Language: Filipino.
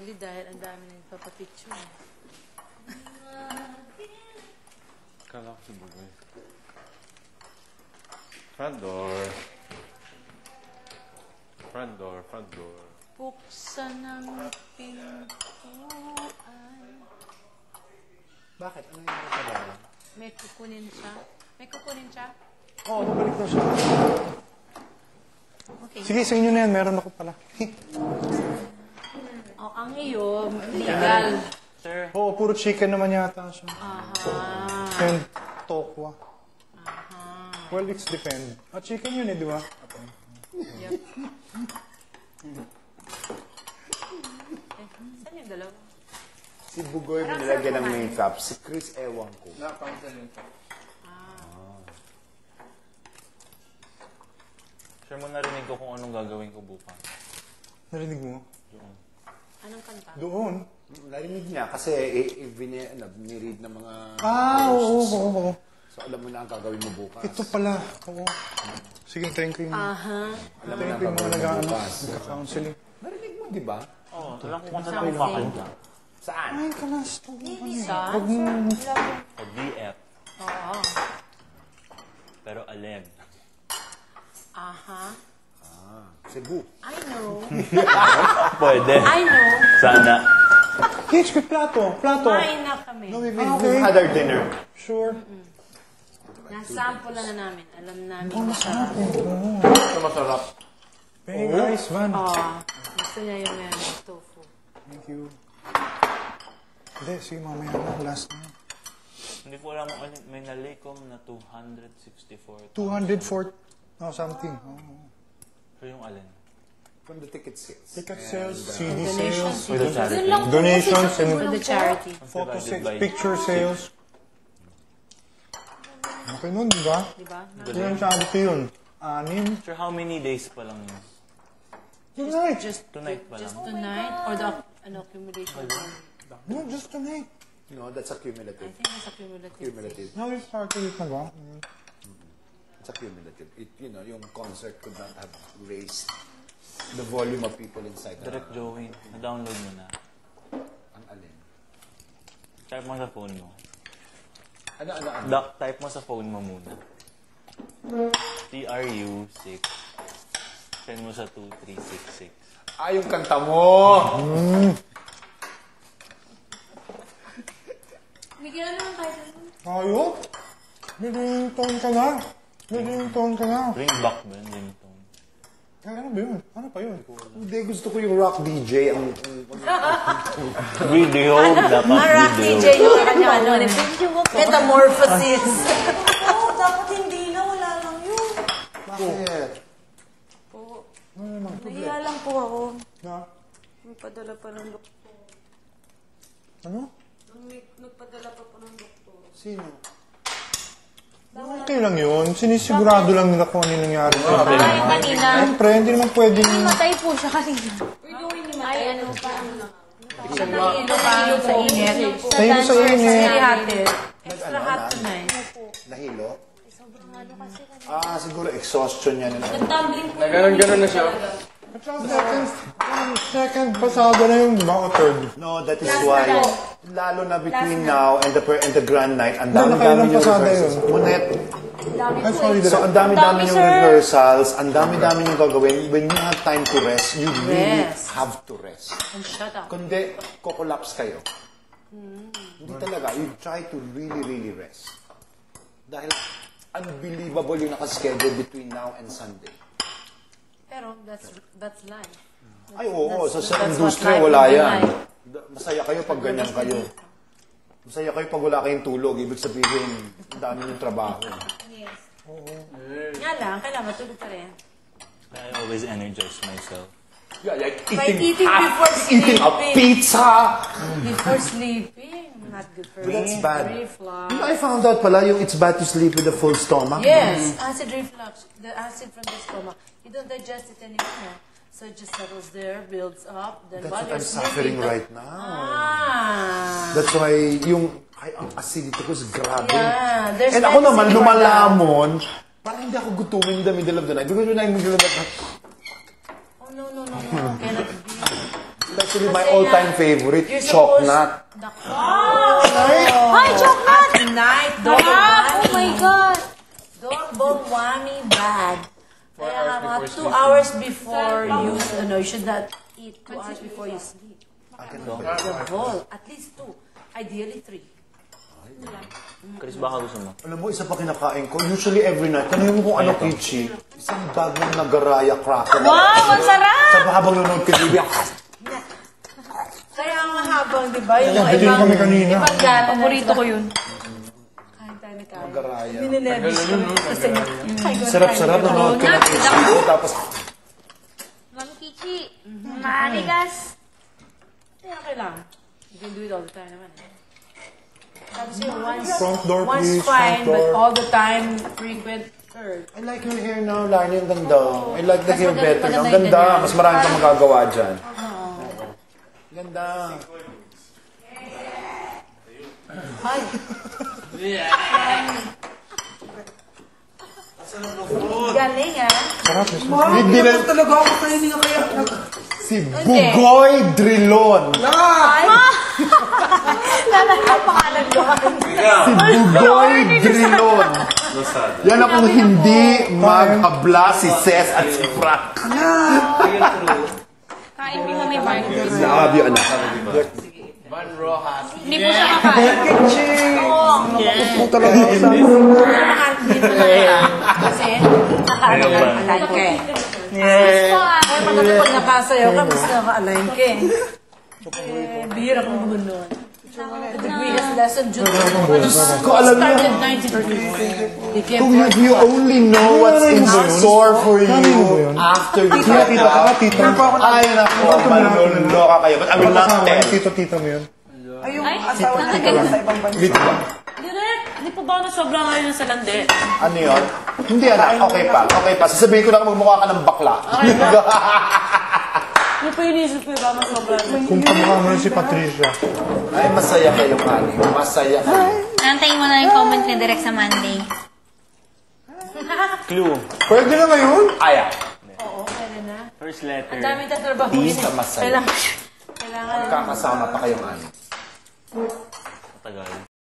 Actually, dahil ang dami na nagpapapicture. Kala ko si Bugoy. Front door. Front door, front door. Buksan ang pintuan. Bakit? Ano yung nakakalawa? May kukunin siya? May kukunin siya? Oo, babalik na siya. Okay. Sige, sa inyo na yan. Meron ako pala. Oh, ang iyo, legal. Sir. Oo, puro chicken naman yata siya. Aha. And tokwa. Aha. Well, it's depend. Chicken yun eh, di ba? Yep. Saan yung dalawa? Si Bugoy mo nilagyan ng makeup. Si Chris, ewan ko. Sir, mo narinig ko kung anong gagawin ko bukas. Narinig mo? Doon. Anong kanta? Doon. Narinig niya kasi ni-read ng mga Oo. So alam mo na ang gagawin mo bukas. Ito pala. Oo. Sige, thank you. Aha. Alam mo na ang Thank you mga gagawin mo bukas. nag-counseling. Narinig mo, di ba? Oo, alam ko kung saan ako kakanta. Saan? Ay, kalas. Saan? Huwag mo. O DF. Oo. Pero alin. Aha. Cebu. I know. Pwede. I know. Sana. Hitch, may plato. Plato. Kumain na kami. No, we've Okay. had our dinner. Sure. Nasample na namin. Alam namin masarap. Ito masarap. Hey guys, Van. Gusto niya yung tofu. Thank you. Hindi, sige mamaya na. Last na. Hindi ko alam kung alin. May nalikom na 264. 204. No, something. Oh. So yung alin? From the ticket sales. Ticket sales, CD Donations. sales, For the charity. donations, For and the charity. photo Divided sales, by picture sales. Okay nun, di ba? Diba? Yung charity yun. 6. Sir, how many days pa lang yun? Tonight. Tonight pa lang. Just tonight? Or the accumulation? No, just tonight. No, that's I accumulative. think it's accumulative. Cumulative. Now we started it na ba? It's accumulative. Yung concert could not have raised the volume of people inside. Direct Joey, na-download mo na. Ang alin. Type mo sa phone mo. Ano? Type mo sa phone mo muna. TRU6. Send mo sa 2366. Yung kanta mo! Bigyan naman tayo. Ayok? Ringtone ka na. Ringtone ka na. Ring back ba yun? Ringtone. Ano ba yun? Ano pa yun? Hindi, gusto ko yung rock DJ. Video. Dapat Rock video. DJ yung kanya ano. Metamorphosis. Oo, dapat hindi na. Wala lang yun. Bakit? Nahiya lang po ako. Na? May padala pa ng doktor. Ano? Nagpadala pa po ng doktor. Sino? Okay lang yun. Sinisigurado lang nila kung ano yung nangyari. Ay, kanina. Siyempre, hindi naman pwedeng... Matay po siya kanina. Ay, ano pa? Ano pa sa init? Tahilo sa init. Very hot eh. Extra hot tonight. Nahilo? Siguro exhaustion yan. Naganon na siya. Second pasado na yung, di ba? O third. No, that is why. Lalo na between now and the grand night, ang Nakailang dami-dami yung pasada rehearsals. yun? Munet. Ay, sorry, So, ang dami-dami yung rehearsals, ang dami-dami yung gagawin. When you have time to rest, you really Rest. have to rest. And shut up. Kundi, kokolaps kayo. Hindi talaga. You try to really, really rest. Dahil unbelievable yung nakaschedule between now and Sunday. Pero that's life. Ay, oo. Sa That's industriya, what life wala is yan. like. Masaya kayo pag ganyan kayo. Masaya kayo pag wala kayong tulog. Ibig sabihin, ang dami yung trabaho. Yes. Nga lang, kailangan matulog pa rin. I always energize myself. Yeah, like By eating before eating a sleeping. pizza! Before sleeping. Not good for That's me. bad. Reflux. You know, I found out pala yung it's bad to sleep with a full stomach. Yes, acid reflux. The acid from the stomach. You don't digest it anymore. So it just settles there, builds up. Then That's while what you're I'm suffering sleeping, right now. Ah. That's why ang acidity ko is grabe. Yeah, there's And ako naman, medicine for lumalamon, parang hindi ako gutumin in the middle of the night. Because when I'm in the middle of the night, Oh, no. Cannot be. Especially my all-time favorite, Chocnut. Hi, chocolate! At night, dog Oh my God! Dog whammy bad. Kaya mga 2 hours before you, you should not eat 2 hours before you sleep. The whole, at least 2. Ideally 3. Chris, baka gusto mo? Alam mo, isa pa kinakain ko, usually every night, tanongin mo kung ano Kichi, isang bag ng Nagaraya cracker. Wow, ang sarap! Sa habang nanonood ka, Bibi, Kaya ang mahabang, di ba? Yung Bili kami kanina. ibang gana. Paborito ko yun. Kain tayo na kain. Nagaraya. Bininervis ko. Kasi Sarap-sarap, nanonood ka ng Kichi. Tapos, Mami Kichi, maaligas. okay lang. You can do it all the time naman. Sabi sa'yo, once, Front door, once please, fine, front door. but all the time, frequent, third. I like your hair now, Lani, ang ganda. I like the Mas hair maganda- better now. Ang maganda yung ganda, ganyan. mas marami kang magagawa dyan. Ganda. Ay, galing ah. Hindi na talaga ako kainin na kaya. Si Bugoy Drilon. Ang pangalan doon. Si Bugoy Drilon. Yan akong hindi maghabla si Ces at si Frank. Kain mo Mami Mark. Love you, anak. Hindi po siya kakain. Kasi, naka-align ka eh. Kaya maganda pag nakasayaw ka, mas naka-align ka eh. Bihira kong buhon nun. The greatest lesson, June. Ko alam niyo, Started 1934. They came kung for if you only know what's in store for you after you get Tita, out, tita. ay nako, maluloka kayo. But I will not Kasama tell. yung tito-tita mo yun. Ay, nasa ibang bansa. Dito ba? Direk, di po ba na sobrang ngayon sa landi? Ano yun? Hindi anak, okay pa. Okay pa. Sasabihin ko na magmukha ka ng bakla. Hindi po inisip ko ba mas sobrang. Kung kamukha mo rin si Patricia. Ay, masaya kayo, Kani. Masaya kayo. Nantayin mo na yung comment ni Direk sa Monday. Clue. Pwede na ngayon? Aya. Oo, pwede na. First letter. Ang dami tatrabaho. Di ka masaya. Kailangan. Kakasama pa kayong ani. Matagal.